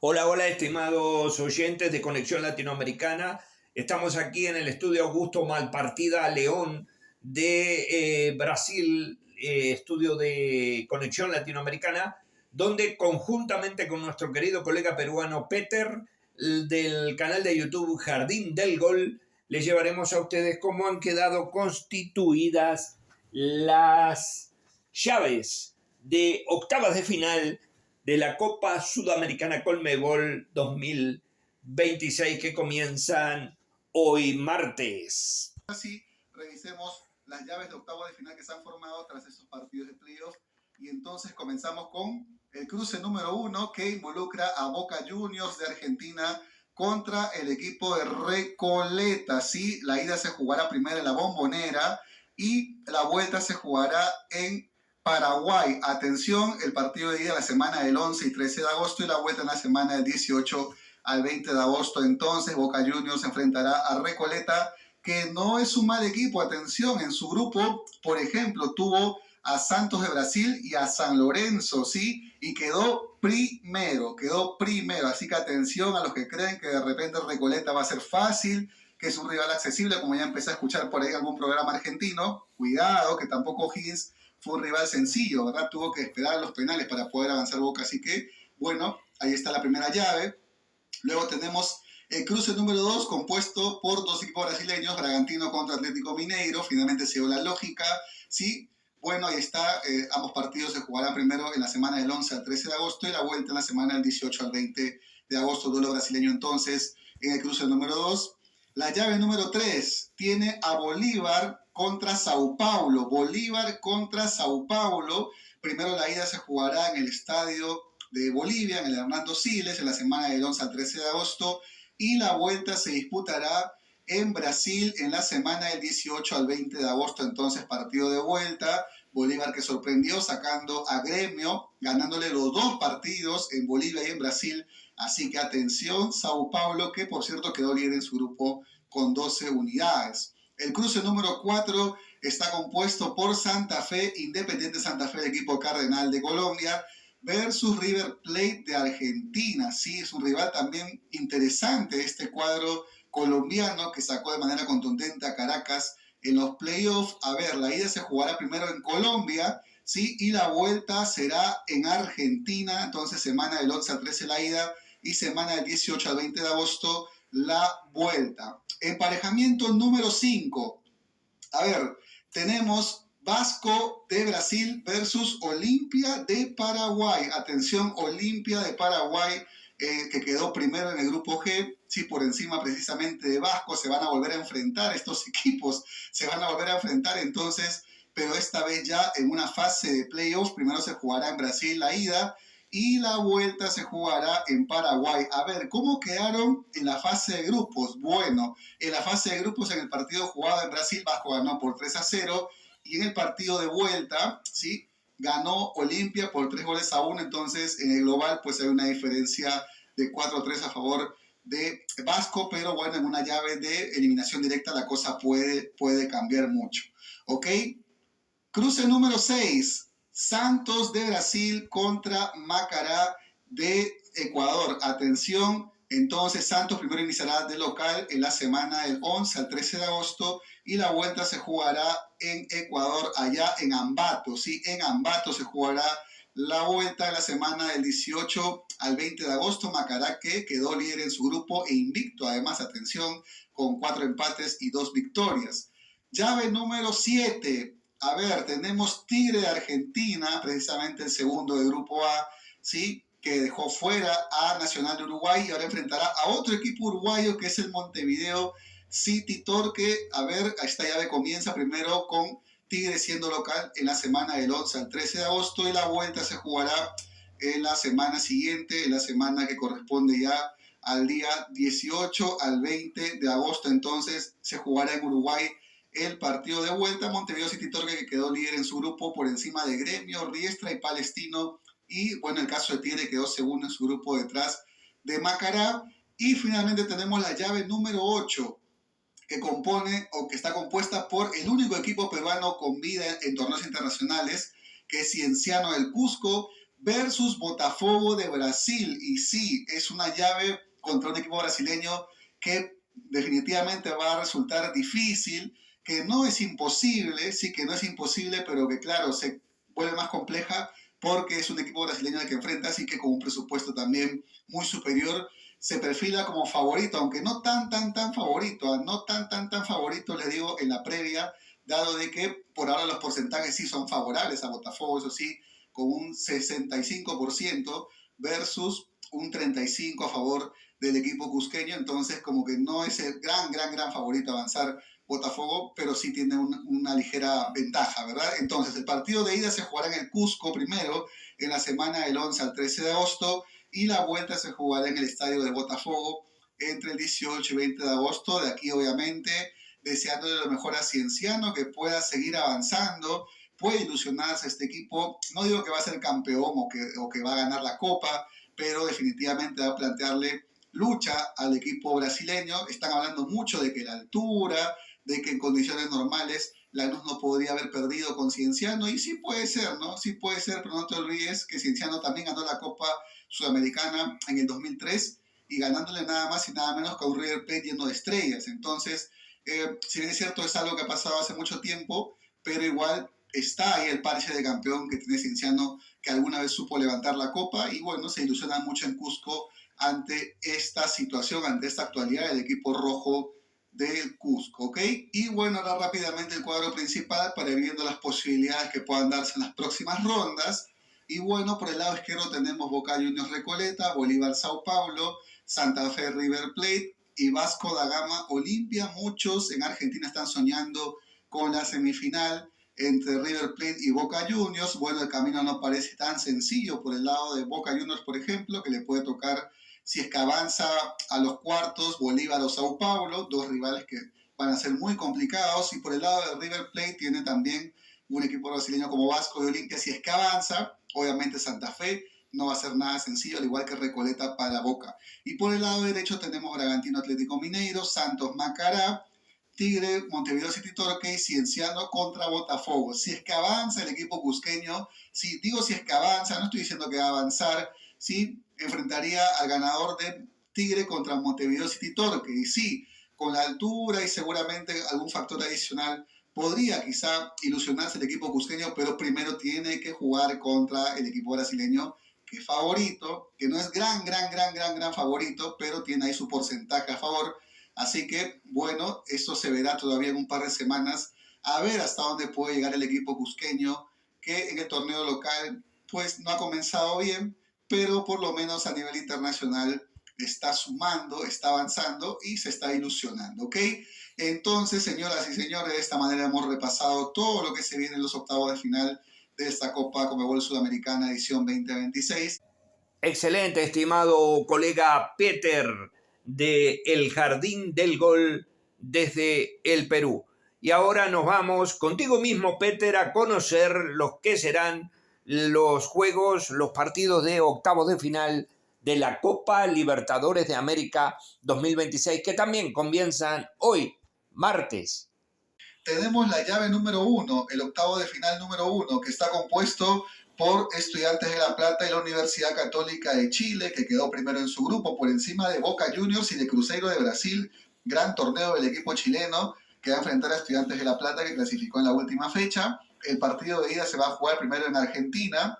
Hola, hola, estimados oyentes de Conexión Latinoamericana. Estamos aquí en el estudio Augusto Malpartida León de Brasil, estudio de Conexión Latinoamericana, donde conjuntamente con nuestro querido colega peruano Peter, del canal de YouTube Jardín del Gol, les llevaremos a ustedes cómo han quedado constituidas las llaves de octavas de final de la Copa Sudamericana Conmebol 2026 que comienzan hoy martes. Así, revisemos las llaves de octavos de final que se han formado tras esos partidos de playoff. Y entonces comenzamos con el cruce número 1 que involucra a Boca Juniors de Argentina contra el equipo de Recoleta. Sí, la ida se jugará primero en la Bombonera y la vuelta se jugará en Paraguay. Atención, el partido de ida la semana del 11 y 13 de agosto y la vuelta en la semana del 18 al 20 de agosto. Entonces, Boca Juniors se enfrentará a Recoleta, que no es un mal equipo. Atención, en su grupo, por ejemplo, tuvo a Santos de Brasil y a San Lorenzo, ¿sí? Y quedó primero. Así que atención a los que creen que de repente Recoleta va a ser fácil, que es un rival accesible, como ya empecé a escuchar por ahí algún programa argentino. Cuidado, que tampoco O'Higgins fue un rival sencillo, ¿verdad? Tuvo que esperar a los penales para poder avanzar Boca. Así que, bueno, ahí está la primera llave. Luego tenemos el cruce número 2, compuesto por dos equipos brasileños, Bragantino contra Atlético Mineiro. Finalmente se dio la lógica, ¿sí? Bueno, ahí está. Ambos partidos se jugarán primero en la semana del 11 al 13 de agosto y la vuelta en la semana del 18 al 20 de agosto. Duelo brasileño entonces en el cruce número 2. La llave número 3 tiene a Bolívar contra Sao Paulo. Bolívar contra Sao Paulo. Primero la ida se jugará en el estadio de Bolivia, en el Hernando Siles, en la semana del 11 al 13 de agosto, y la vuelta se disputará en Brasil en la semana del 18 al 20 de agosto. Entonces, partido de vuelta. Bolívar que sorprendió sacando a Gremio, ganándole los dos partidos en Bolivia y en Brasil. Así que atención, Sao Paulo, que por cierto quedó líder en su grupo con 12 unidades. El cruce número 4 está compuesto por Santa Fe, Independiente Santa Fe, el equipo cardenal de Colombia, versus River Plate de Argentina. Sí, es un rival también interesante este cuadro colombiano que sacó de manera contundente a Caracas en los playoffs. A ver, la ida se jugará primero en Colombia, ¿sí? Y la vuelta será en Argentina. Entonces, semana del 11 al 13 la ida y semana del 18 al 20 de agosto la vuelta. Emparejamiento número 5. A ver, tenemos Vasco de Brasil versus Olimpia de Paraguay. Atención, Olimpia de Paraguay, que quedó primero en el grupo G, sí, por encima precisamente de Vasco. Se van a volver a enfrentar estos equipos, se van a volver a enfrentar entonces, pero esta vez ya en una fase de playoffs. Primero se jugará en Brasil la ida y la vuelta se jugará en Paraguay. A ver, ¿cómo quedaron en la fase de grupos? Bueno, en la fase de grupos, en el partido jugado en Brasil, Vasco ganó por 3-0, y en el partido de vuelta, ¿sí?, ganó Olimpia por 3-1. Entonces, en el global, pues hay una diferencia de 4-3 a favor de Vasco, pero bueno, en una llave de eliminación directa la cosa puede cambiar mucho. ¿Ok? Cruce número 6. Santos de Brasil contra Macará de Ecuador. Atención, entonces Santos primero iniciará de local en la semana del 11 al 13 de agosto y la vuelta se jugará en Ecuador, allá en Ambato. Sí, en Ambato se jugará la vuelta en la semana del 18 al 20 de agosto. Macará, que quedó líder en su grupo e invicto, además, atención, con 4 empates y 2 victorias. Llave número 7. A ver, tenemos Tigre de Argentina, precisamente el segundo de Grupo A, ¿sí?, que dejó fuera a Nacional de Uruguay y ahora enfrentará a otro equipo uruguayo que es el Montevideo City Torque. A ver, esta llave comienza primero con Tigre siendo local en la semana del 11 al 13 de agosto y la vuelta se jugará en la semana siguiente, en la semana que corresponde ya al día 18 al 20 de agosto. Entonces se jugará en Uruguay el partido de vuelta. Montevideo City Torque, que quedó líder en su grupo por encima de Gremio, Riestra y Palestino. Y bueno, el caso de Tigre quedó segundo en su grupo detrás de Macará. Y finalmente tenemos la llave número 8, que compone o que está compuesta por el único equipo peruano con vida en torneos internacionales, que es Cienciano del Cusco, versus Botafogo de Brasil. Y sí, es una llave contra un equipo brasileño que definitivamente va a resultar difícil, que no es imposible, sí que no es imposible, pero que claro, se vuelve más compleja porque es un equipo brasileño al que enfrenta, así que con un presupuesto también muy superior, se perfila como favorito, aunque no tan favorito, no tan favorito, les digo, en la previa, dado de que por ahora los porcentajes sí son favorables a Botafogo, eso sí, con un 65% versus un 35% a favor del equipo cusqueño, entonces como que no es el gran favorito a avanzar Botafogo, pero sí tiene una ligera ventaja, ¿verdad? Entonces el partido de ida se jugará en el Cusco primero, en la semana del 11 al 13 de agosto, y la vuelta se jugará en el estadio de Botafogo entre el 18 y 20 de agosto. De aquí obviamente deseándole lo mejor a Cienciano, que pueda seguir avanzando, puede ilusionarse este equipo. No digo que va a ser campeón o que va a ganar la Copa, pero definitivamente va a plantearle lucha al equipo brasileño. Están hablando mucho de que la altura, de que en condiciones normales Lanús no podría haber perdido con Cienciano, y sí puede ser, ¿no? Sí puede ser, pero no te olvides que Cienciano también ganó la Copa Sudamericana en el 2003 y ganándole nada más y nada menos que a un River Plate lleno de estrellas. Entonces, si bien es cierto, es algo que ha pasado hace mucho tiempo, pero igual está ahí el parche de campeón que tiene Cienciano, que alguna vez supo levantar la copa, y bueno, se ilusiona mucho en Cusco ante esta situación, ante esta actualidad del equipo rojo del Cusco, ¿ok? Y bueno, ahora rápidamente el cuadro principal para ir viendo las posibilidades que puedan darse en las próximas rondas. Y bueno, por el lado izquierdo tenemos Boca Juniors Recoleta, Bolívar Sao Paulo, Santa Fe River Plate y Vasco da Gama Olimpia. Muchos en Argentina están soñando con la semifinal entre River Plate y Boca Juniors. Bueno, el camino no parece tan sencillo por el lado de Boca Juniors, por ejemplo, que le puede tocar, si es que avanza a los cuartos, Bolívar o Sao Paulo, dos rivales que van a ser muy complicados. Y por el lado de River Plate tiene también un equipo brasileño como Vasco de Olimpia, si es que avanza. Obviamente Santa Fe no va a ser nada sencillo, al igual que Recoleta para Boca. Y por el lado derecho tenemos Bragantino Atlético Mineiro, Santos Macará, Tigre, Montevideo City Torquay, Cienciano contra Botafogo. Si es que avanza el equipo cusqueño, si digo si es que avanza, no estoy diciendo que va a avanzar, sí, enfrentaría al ganador de Tigre contra Montevideo City Torquay. Y sí, con la altura y seguramente algún factor adicional, podría quizá ilusionarse el equipo cusqueño, pero primero tiene que jugar contra el equipo brasileño, que es favorito, que no es gran favorito, pero tiene ahí su porcentaje a favor. Así que, bueno, esto se verá todavía en un par de semanas, a ver hasta dónde puede llegar el equipo cusqueño, que en el torneo local pues no ha comenzado bien, pero por lo menos a nivel internacional está sumando, está avanzando y se está ilusionando, ¿ok? Entonces, señoras y señores, de esta manera hemos repasado todo lo que se viene en los octavos de final de esta Copa Conmebol Sudamericana edición 2026. Excelente, estimado colega Peter de El Jardín del Gol desde el Perú. Y ahora nos vamos contigo mismo, Peter, a conocer los que serán los juegos, los partidos de octavos de final de la Copa Libertadores de América 2026, que también comienzan hoy, martes. Tenemos la llave número 1, el octavo de final número 1, que está compuesto por Estudiantes de La Plata y la Universidad Católica de Chile, que quedó primero en su grupo por encima de Boca Juniors y de Cruzeiro de Brasil. Gran torneo del equipo chileno que va a enfrentar a Estudiantes de La Plata, que clasificó en la última fecha. El partido de ida se va a jugar primero en Argentina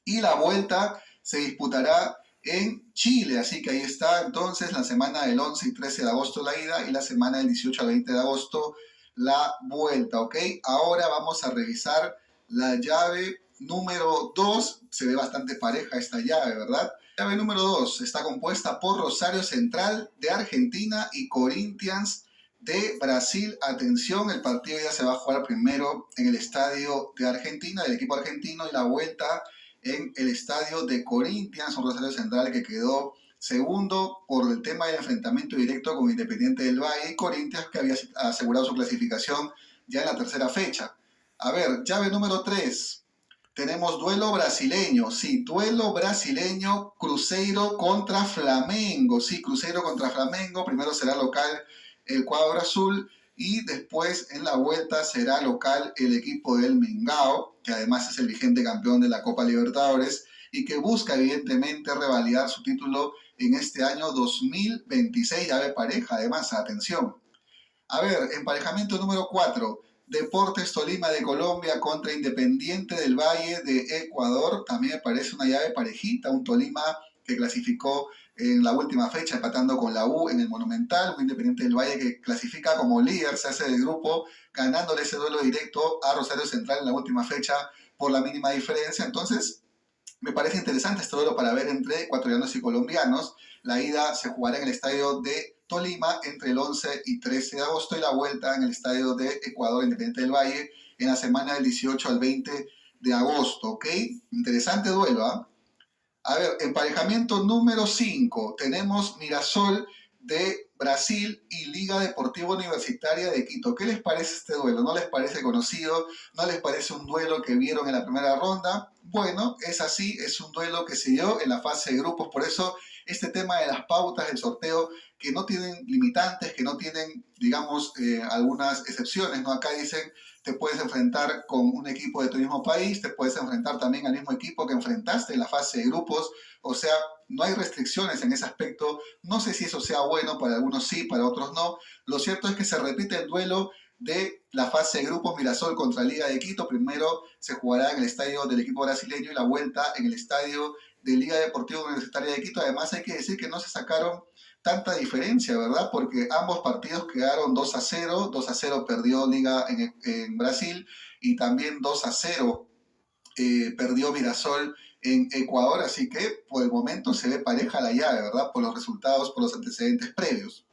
y la vuelta se disputará en Chile. Así que ahí está entonces la semana del 11 y 13 de agosto la ida y la semana del 18 al 20 de agosto la vuelta, ¿ok? Ahora vamos a revisar la llave número 2. Se ve bastante pareja esta llave, ¿verdad? Llave número 2 está compuesta por Rosario Central de Argentina y Corinthians de Brasil. Atención, el partido ya se va a jugar primero en el estadio de Argentina, del equipo argentino, y la vuelta en el estadio de Corinthians, un Rosario Central que quedó segundo por el tema del enfrentamiento directo con Independiente del Valle, y Corinthians, que había asegurado su clasificación ya en la tercera fecha. A ver, llave número 3. Tenemos duelo brasileño, sí, duelo brasileño, Cruzeiro contra Flamengo, sí, Cruzeiro contra Flamengo. Primero será local el cuadro azul y después en la vuelta será local el equipo del Mengao, que además es el vigente campeón de la Copa Libertadores. y que busca evidentemente revalidar su título en este año 2026, llave pareja. Además, atención. A ver, emparejamiento número 4. Deportes Tolima de Colombia contra Independiente del Valle de Ecuador. También me parece una llave parejita, un Tolima que clasificó en la última fecha empatando con la U en el Monumental, un Independiente del Valle que clasifica como líder, se hace del grupo, ganándole ese duelo directo a Rosario Central en la última fecha por la mínima diferencia. Entonces, me parece interesante este duelo para ver entre ecuatorianos y colombianos. La ida se jugará en el estadio de Tolima entre el 11 y 13 de agosto y la vuelta en el estadio de Ecuador Independiente del Valle en la semana del 18 al 20 de agosto, ¿ok? Interesante duelo, ¿ah? A ver, emparejamiento número 5. Tenemos Mirasol de Brasil y Liga Deportiva Universitaria de Quito. ¿Qué les parece este duelo? ¿No les parece conocido? ¿No les parece un duelo que vieron en la primera ronda? Bueno, es así, es un duelo que se dio en la fase de grupos. Por eso este tema de las pautas del sorteo que no tienen limitantes, que no tienen, digamos, algunas excepciones, ¿no? Acá dicen, te puedes enfrentar con un equipo de tu mismo país, te puedes enfrentar también al mismo equipo que enfrentaste en la fase de grupos, o sea, no hay restricciones en ese aspecto. No sé si eso sea bueno, para algunos sí, para otros no. Lo cierto es que se repite el duelo de la fase de grupos Mirasol contra Liga de Quito. Primero se jugará en el estadio del equipo brasileño y la vuelta en el estadio de Liga Deportiva Universitaria de Quito. Además hay que decir que no se sacaron tanta diferencia, ¿verdad? Porque ambos partidos quedaron 2-0. 2-0 perdió Liga en Brasil y también 2-0 perdió Mirasol en Ecuador. Así que por el momento se ve pareja la llave, ¿verdad? Por los resultados, por los antecedentes previos.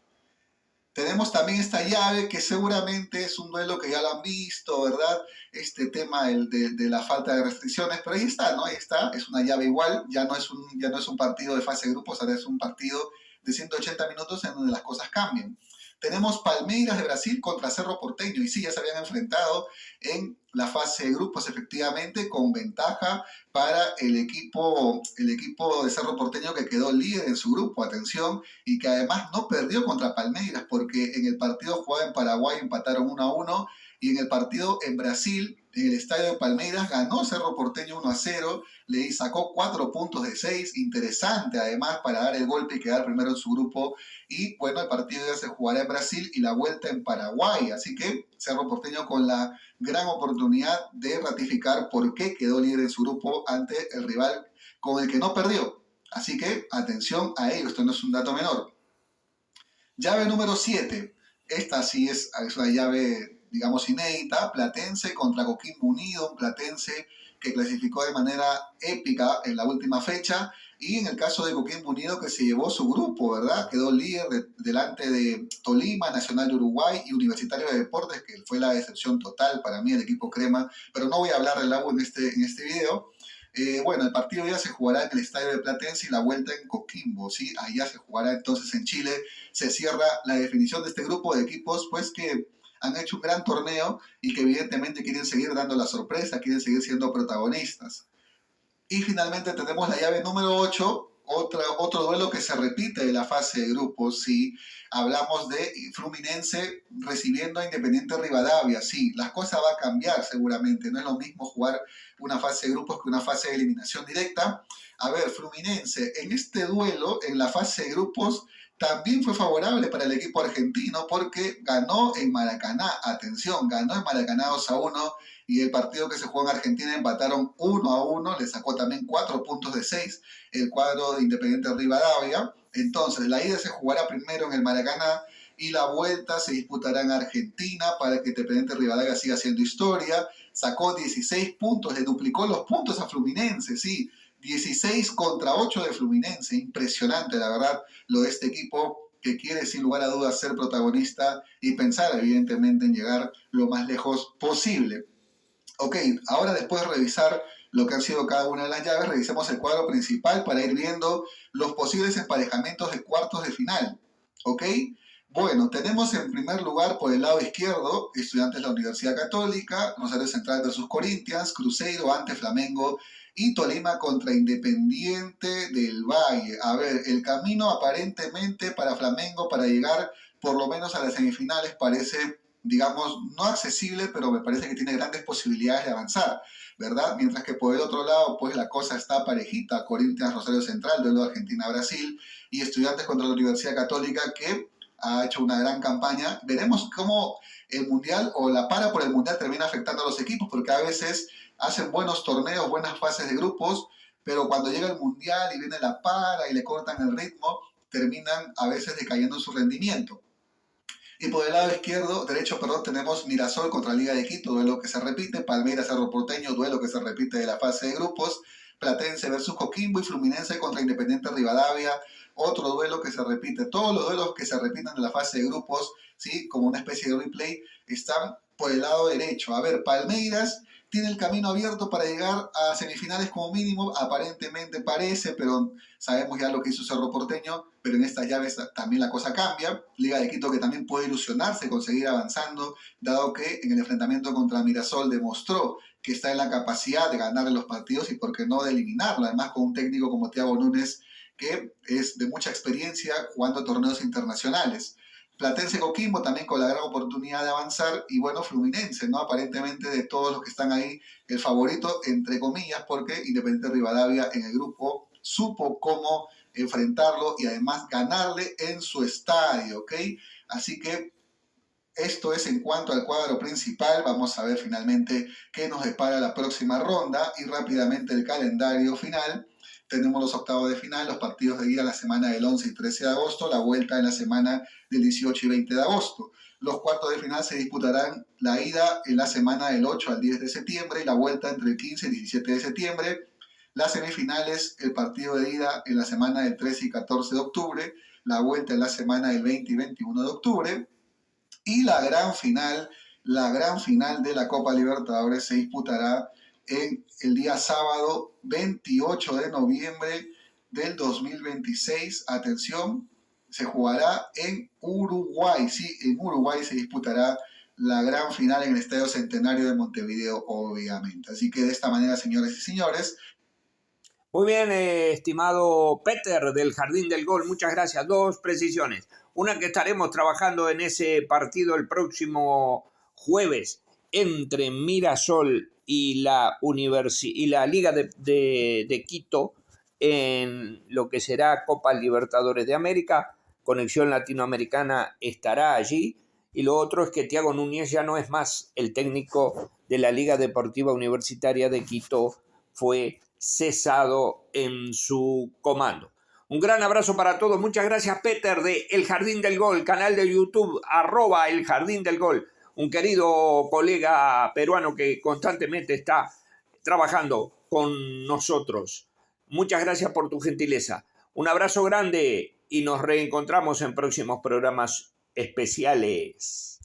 Tenemos también esta llave que seguramente es un duelo que ya lo han visto, ¿verdad? Este tema de la falta de restricciones, pero ahí está, ¿no? Ahí está, es una llave igual, ya no es un partido de fase de grupos, ahora es un partido de 180 minutos en donde las cosas cambian. Tenemos Palmeiras de Brasil contra Cerro Porteño, y sí, ya se habían enfrentado en la fase de grupos, efectivamente, con ventaja para el equipo de Cerro Porteño que quedó líder en su grupo, atención, y que además no perdió contra Palmeiras, porque en el partido jugado en Paraguay empataron 1-1, y en el partido en Brasil, en el estadio de Palmeiras, ganó Cerro Porteño 1-0, le sacó 4 puntos de 6, interesante además para dar el golpe y quedar primero en su grupo. Y bueno, el partido ya se jugará en Brasil y la vuelta en Paraguay, así que Cerro Porteño con la gran oportunidad de ratificar por qué quedó líder en su grupo ante el rival con el que no perdió. Así que atención a ello, esto no es un dato menor. Llave número 7. Esta sí es una llave, digamos, inédita. Platense contra Coquimbo Unido, un Platense que clasificó de manera épica en la última fecha. Y en el caso de Coquimbo Unido, que se llevó su grupo, ¿verdad? Quedó líder delante de Tolima, Nacional de Uruguay y Universitario de Deportes, que fue la decepción total para mí, el equipo crema. Pero no voy a hablar del agua en este video. Bueno, el partido ya se jugará en el estadio de Platense y la vuelta en Coquimbo, ¿sí? Allá se jugará entonces en Chile. Se cierra la definición de este grupo de equipos, pues que han hecho un gran torneo y que evidentemente quieren seguir dando la sorpresa, quieren seguir siendo protagonistas. Y finalmente tenemos la llave número 8, otro duelo que se repite de la fase de grupos, sí. Hablamos de Fluminense recibiendo a Independiente Rivadavia, sí. Las cosas van a cambiar seguramente, no es lo mismo jugar una fase de grupos que una fase de eliminación directa. A ver, Fluminense, en este duelo, en la fase de grupos, también fue favorable para el equipo argentino porque ganó en Maracaná, atención, ganó en Maracaná 2-1, y el partido que se jugó en Argentina empataron 1-1, le sacó también 4 puntos de 6 el cuadro de Independiente Rivadavia. Entonces, la ida se jugará primero en el Maracaná y la vuelta se disputará en Argentina para que Independiente Rivadavia siga haciendo historia. Sacó 16 puntos, le duplicó los puntos a Fluminense, sí. 16 contra 8 de Fluminense, impresionante la verdad lo de este equipo que quiere sin lugar a dudas ser protagonista y pensar evidentemente en llegar lo más lejos posible. Ok, ahora después de revisar lo que han sido cada una de las llaves, revisemos el cuadro principal para ir viendo los posibles emparejamientos de cuartos de final. Ok, bueno, tenemos en primer lugar por el lado izquierdo, Estudiantes de la Universidad Católica, Rosario Central versus Corinthians, Cruzeiro ante Flamengo y Tolima contra Independiente del Valle. A ver, el camino aparentemente para Flamengo para llegar por lo menos a las semifinales parece, digamos, no accesible, pero me parece que tiene grandes posibilidades de avanzar. ¿verdad? Mientras que por el otro lado, pues la cosa está parejita, Corinthians Rosario Central, duelo de Argentina-Brasil, y Estudiantes contra la Universidad Católica, que ha hecho una gran campaña. Veremos cómo el Mundial o la para por el Mundial termina afectando a los equipos, porque a veces hacen buenos torneos, buenas fases de grupos, pero cuando llega el Mundial y viene la para y le cortan el ritmo, terminan a veces decayendo en su rendimiento. Y por el lado izquierdo, derecho, perdón, tenemos Mirasol contra Liga de Quito, duelo que se repite, Palmeiras Cerro Porteño, duelo que se repite de la fase de grupos, Platense versus Coquimbo y Fluminense contra Independiente Rivadavia, otro duelo que se repite. Todos los duelos que se repiten de la fase de grupos, ¿sí? Como una especie de replay, están por el lado derecho. A ver, Palmeiras tiene el camino abierto para llegar a semifinales como mínimo, aparentemente parece, pero sabemos ya lo que hizo Cerro Porteño, pero en estas llaves también la cosa cambia. Liga de Quito que también puede ilusionarse con seguir avanzando, dado que en el enfrentamiento contra Mirasol demostró que está en la capacidad de ganarle los partidos y por qué no de eliminarlo, además con un técnico como Thiago Núñez que es de mucha experiencia jugando torneos internacionales. Platense Coquimbo también con la gran oportunidad de avanzar y bueno, Fluminense, ¿no? Aparentemente de todos los que están ahí, el favorito, entre comillas, porque Independiente Rivadavia en el grupo supo cómo enfrentarlo y además ganarle en su estadio, ¿ok? Así que esto es en cuanto al cuadro principal. Vamos a ver finalmente qué nos depara la próxima ronda y rápidamente el calendario final. Tenemos los octavos de final, los partidos de ida la semana del 11 y 13 de agosto, la vuelta en la semana del 18 y 20 de agosto. Los cuartos de final se disputarán la ida en la semana del 8 al 10 de septiembre y la vuelta entre el 15 y 17 de septiembre. Las semifinales, el partido de ida en la semana del 13 y 14 de octubre, la vuelta en la semana del 20 y 21 de octubre. Y la gran final de la Copa Libertadores se disputará en el día sábado 28 de noviembre del 2026. Atención, se jugará en Uruguay. Sí, en Uruguay se disputará la gran final en el Estadio Centenario de Montevideo, obviamente. Así que de esta manera, señores y señores. Muy bien, estimado Peter del Jardín del Gol, muchas gracias. Dos precisiones. Una, que estaremos trabajando en ese partido el próximo jueves entre Mirasol y la Liga de Quito en lo que será Copa Libertadores de América. Conexión Latinoamericana estará allí. Y lo otro es que Thiago Núñez ya no es más el técnico de la Liga Deportiva Universitaria de Quito, fue cesado en su comando. Un gran abrazo para todos. Muchas gracias, Peter, de El Jardín del Gol, canal de YouTube, @El Jardín del Gol. Un querido colega peruano que constantemente está trabajando con nosotros. Muchas gracias por tu gentileza. Un abrazo grande y nos reencontramos en próximos programas especiales.